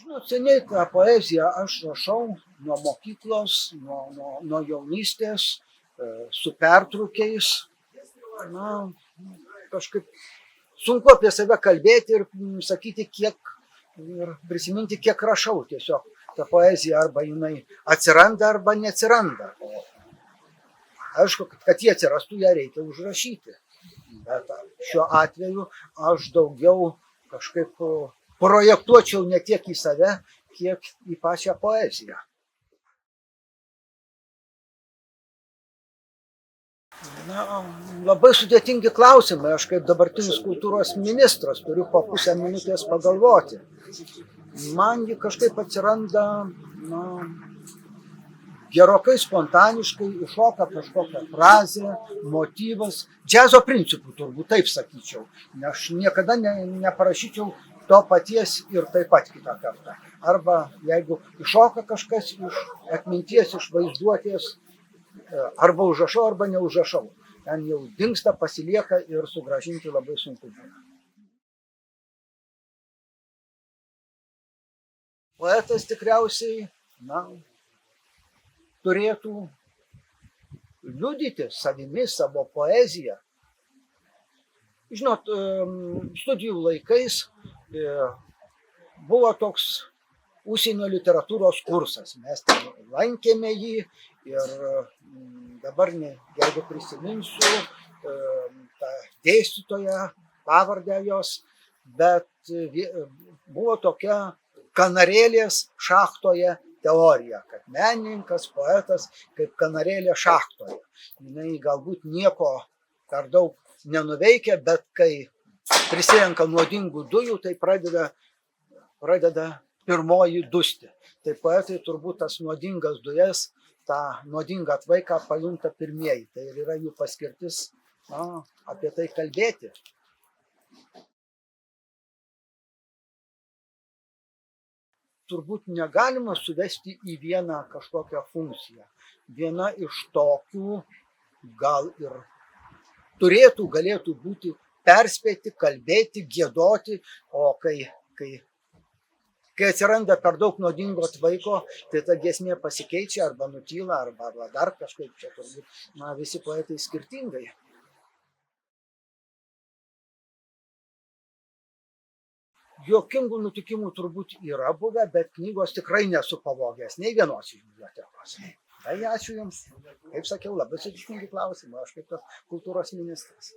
Žinot, seniai tą poeziją aš rašau nuo mokyklos, nuo jaunystės, su pertrūkiais. Na, kažkaip sunku apie save kalbėti ir sakyti, kiek ir prisiminti, kiek rašau. Tiesiog ta poezija arba jinai atsiranda, arba neatsiranda. Aišku, kad jie atsirastų, ją reikia užrašyti. Bet šiuo atveju aš daugiau kažkaip projektuočiau ne tiek į save, kiek į pačią poeziją. Na, labai sudėtingi klausimai. Aš kaip dabartinis kultūros ministras turiu po pusę minutės pagalvoti. Man ji kažkaip atsiranda, gerokai spontaniškai, iššoka kažkokia frazė, motyvas. Džiazo principų turbūt taip sakyčiau. Aš niekada neparašyčiau to paties ir taip pat kitą kartą. Arba jeigu iššoka kažkas iš atminties, iš vaizduotės, arba užrašau, arba neužrašau. Ten jau dingsta, pasilieka ir sugrąžinti labai sunku būna. Poetas tikriausiai, turėtų liudyti savimi, savo poeziją. Žinot, studijų laikais buvo toks užsienio literatūros kursas. Mes ten lankėme jį ir dabar, jeigu prisiminsiu, tą dėstytoją, pavardę jos, bet buvo tokia kanarėlės šachtoje teorija, kad menininkas, poetas kaip kanarėlė šachtoje. Jinai galbūt nieko per daug nenuveikia, bet kai prisirenka nuodingų dujų, tai pradeda pirmoji dusti. Tai poetai turbūt tas nuodingas dujas, tą nuodingą tvaiką pajunta pirmieji. Tai ir yra jų paskirtis apie tai kalbėti. Turbūt negalima suvesti į vieną kažkokią funkciją. Viena iš tokių gal ir galėtų būti perspėti, kalbėti, giedoti, o kai atsiranda per daug nuodingo tvaiko, tai ta giesmė pasikeičia arba nutyla, arba dar kažkaip čia turbūt visi poetai skirtingai. Juokingų nutikimų turbūt yra buvę, bet knygos tikrai nesu pavogęs, nei vienos iš bibliotekos. Tai ačiū Jums. Kaip sakiau, labai sudėtingi klausimai, aš kaip tas kultūros ministras.